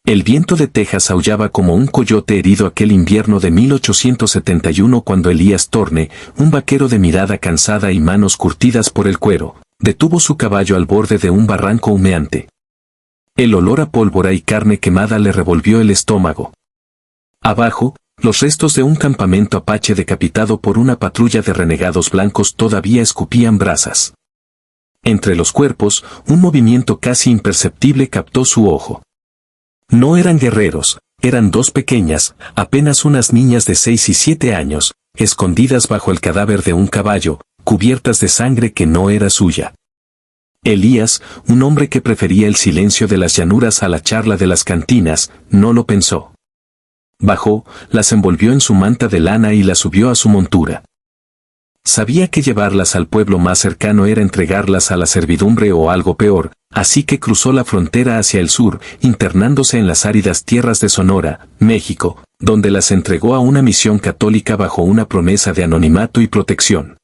El viento de Texas aullaba como un coyote herido aquel invierno de 1871 cuando Elías Thorne, un vaquero de mirada cansada y manos curtidas por el cuero, detuvo su caballo al borde de un barranco humeante. El olor a pólvora y carne quemada le revolvió el estómago. Abajo, los restos de un campamento apache decapitado por una patrulla de renegados blancos todavía escupían brasas. Entre los cuerpos, un movimiento casi imperceptible captó su ojo. No eran guerreros, eran dos pequeñas, apenas unas niñas de 6 y 7 años, escondidas bajo el cadáver de un caballo, cubiertas de sangre que no era suya. Elías, un hombre que prefería el silencio de las llanuras a la charla de las cantinas, no lo pensó. Bajó, las envolvió en su manta de lana y las subió a su montura. Sabía que llevarlas al pueblo más cercano era entregarlas a la servidumbre o algo peor, así que cruzó la frontera hacia el sur, internándose en las áridas tierras de Sonora, México, donde las entregó a una misión católica bajo una promesa de anonimato y protección.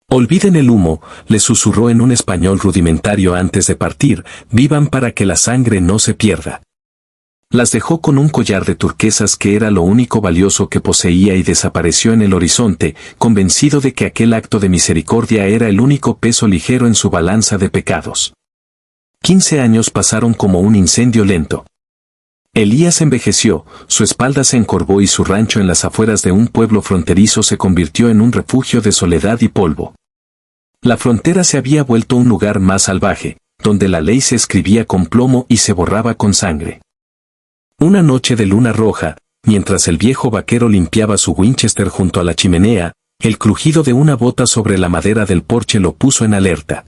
Olviden el humo, le susurró en un español rudimentario antes de partir, vivan para que la sangre no se pierda. Las dejó con un collar de turquesas que era lo único valioso que poseía y desapareció en el horizonte, convencido de que aquel acto de misericordia era el único peso ligero en su balanza de pecados. 15 años pasaron como un incendio lento. Elías envejeció, su espalda se encorvó y su rancho en las afueras de un pueblo fronterizo se convirtió en un refugio de soledad y polvo. La frontera se había vuelto un lugar más salvaje, donde la ley se escribía con plomo y se borraba con sangre. Una noche de luna roja, mientras el viejo vaquero limpiaba su Winchester junto a la chimenea, el crujido de una bota sobre la madera del porche lo puso en alerta.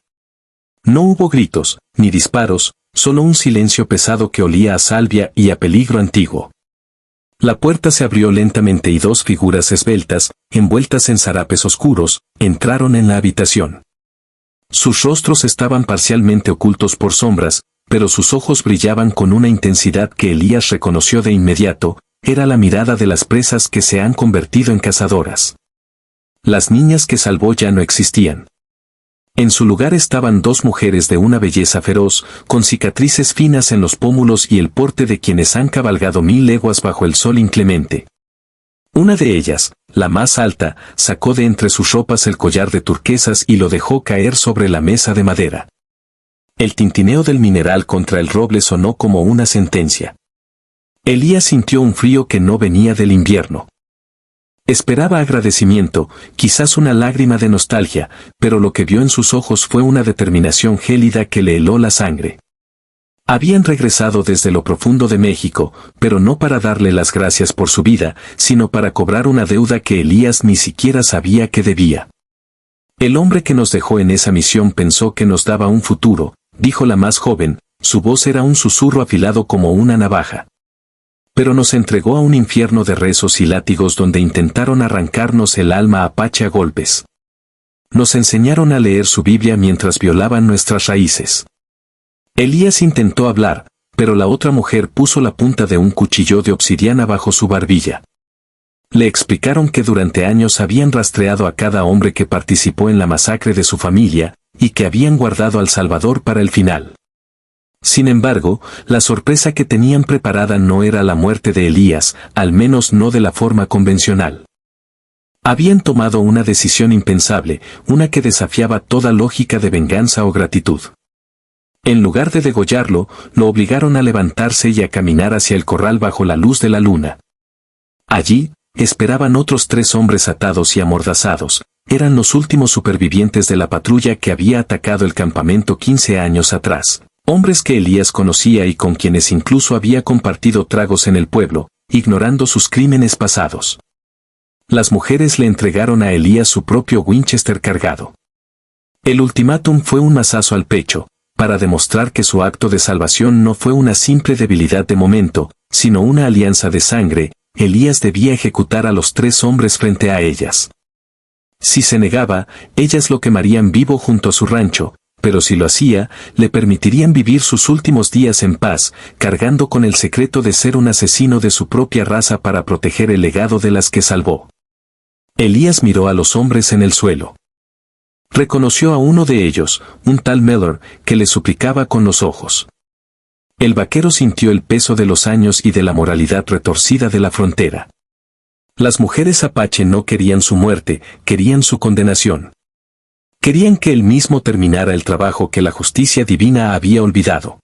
No hubo gritos, ni disparos, solo un silencio pesado que olía a salvia y a peligro antiguo. La puerta se abrió lentamente y dos figuras esbeltas, envueltas en zarapes oscuros, entraron en la habitación. Sus rostros estaban parcialmente ocultos por sombras, pero sus ojos brillaban con una intensidad que Elías reconoció de inmediato, era la mirada de las presas que se han convertido en cazadoras. Las niñas que salvó ya no existían. En su lugar estaban dos mujeres de una belleza feroz, con cicatrices finas en los pómulos y el porte de quienes han cabalgado 1000 leguas bajo el sol inclemente. Una de ellas, la más alta, sacó de entre sus ropas el collar de turquesas y lo dejó caer sobre la mesa de madera. El tintineo del mineral contra el roble sonó como una sentencia. Elías sintió un frío que no venía del invierno. Esperaba agradecimiento, quizás una lágrima de nostalgia, pero lo que vio en sus ojos fue una determinación gélida que le heló la sangre. Habían regresado desde lo profundo de México, pero no para darle las gracias por su vida, sino para cobrar una deuda que Elías ni siquiera sabía que debía. El hombre que nos dejó en esa misión pensó que nos daba un futuro, dijo la más joven, su voz era un susurro afilado como una navaja. Pero nos entregó a un infierno de rezos y látigos donde intentaron arrancarnos el alma apache a golpes. Nos enseñaron a leer su Biblia mientras violaban nuestras raíces. Elías intentó hablar, pero la otra mujer puso la punta de un cuchillo de obsidiana bajo su barbilla. Le explicaron que durante años habían rastreado a cada hombre que participó en la masacre de su familia, y que habían guardado al Salvador para el final. Sin embargo, la sorpresa que tenían preparada no era la muerte de Elías, al menos no de la forma convencional. Habían tomado una decisión impensable, una que desafiaba toda lógica de venganza o gratitud. En lugar de degollarlo, lo obligaron a levantarse y a caminar hacia el corral bajo la luz de la luna. Allí, esperaban otros 3 hombres atados y amordazados. Eran los últimos supervivientes de la patrulla que había atacado el campamento 15 años atrás. Hombres que Elías conocía y con quienes incluso había compartido tragos en el pueblo, ignorando sus crímenes pasados. Las mujeres le entregaron a Elías su propio Winchester cargado. El ultimátum fue un mazazo al pecho, para demostrar que su acto de salvación no fue una simple debilidad de momento, sino una alianza de sangre. Elías debía ejecutar a los 3 hombres frente a ellas. Si se negaba, ellas lo quemarían vivo junto a su rancho, pero si lo hacía, le permitirían vivir sus últimos días en paz, cargando con el secreto de ser un asesino de su propia raza para proteger el legado de las que salvó. Elías miró a los hombres en el suelo. Reconoció a uno de ellos, un tal Miller, que le suplicaba con los ojos. El vaquero sintió el peso de los años y de la moralidad retorcida de la frontera. Las mujeres apache no querían su muerte, querían su condenación. Querían que él mismo terminara el trabajo que la justicia divina había olvidado.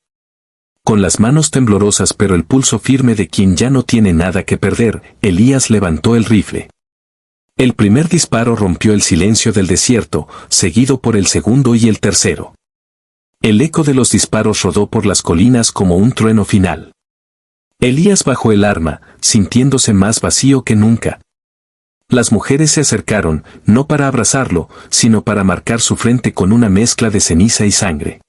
Con las manos temblorosas pero el pulso firme de quien ya no tiene nada que perder, Elías levantó el rifle. El primer disparo rompió el silencio del desierto, seguido por el segundo y el tercero. El eco de los disparos rodó por las colinas como un trueno final. Elías bajó el arma, sintiéndose más vacío que nunca. Las mujeres se acercaron, no para abrazarlo, sino para marcar su frente con una mezcla de ceniza y sangre.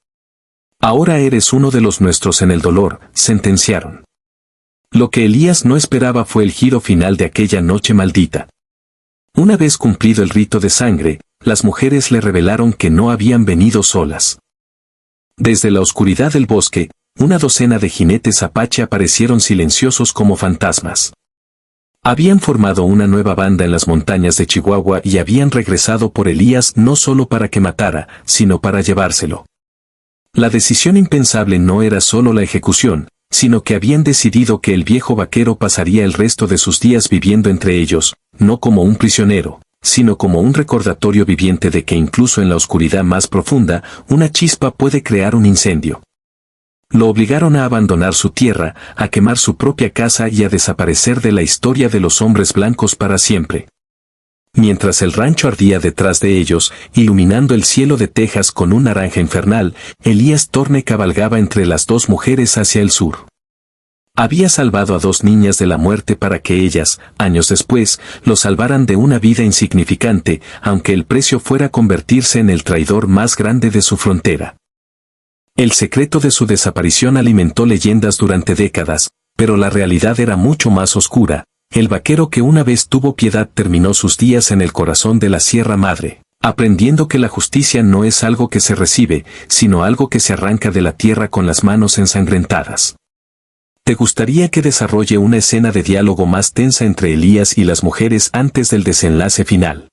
Ahora eres uno de los nuestros en el dolor, sentenciaron. Lo que Elías no esperaba fue el giro final de aquella noche maldita. Una vez cumplido el rito de sangre, las mujeres le revelaron que no habían venido solas. Desde la oscuridad del bosque, una docena de jinetes apache aparecieron silenciosos como fantasmas. Habían formado una nueva banda en las montañas de Chihuahua y habían regresado por Elías no solo para que matara, sino para llevárselo. La decisión impensable no era solo la ejecución, sino que habían decidido que el viejo vaquero pasaría el resto de sus días viviendo entre ellos, no como un prisionero, sino como un recordatorio viviente de que incluso en la oscuridad más profunda, una chispa puede crear un incendio. Lo obligaron a abandonar su tierra, a quemar su propia casa y a desaparecer de la historia de los hombres blancos para siempre. Mientras el rancho ardía detrás de ellos, iluminando el cielo de Texas con un naranja infernal, Elías Torne cabalgaba entre las dos mujeres hacia el sur. Había salvado a dos niñas de la muerte para que ellas, años después, lo salvaran de una vida insignificante, aunque el precio fuera convertirse en el traidor más grande de su frontera. El secreto de su desaparición alimentó leyendas durante décadas, pero la realidad era mucho más oscura. El vaquero que una vez tuvo piedad terminó sus días en el corazón de la Sierra Madre, aprendiendo que la justicia no es algo que se recibe, sino algo que se arranca de la tierra con las manos ensangrentadas. ¿Te gustaría que desarrolle una escena de diálogo más tensa entre Elías y las mujeres antes del desenlace final?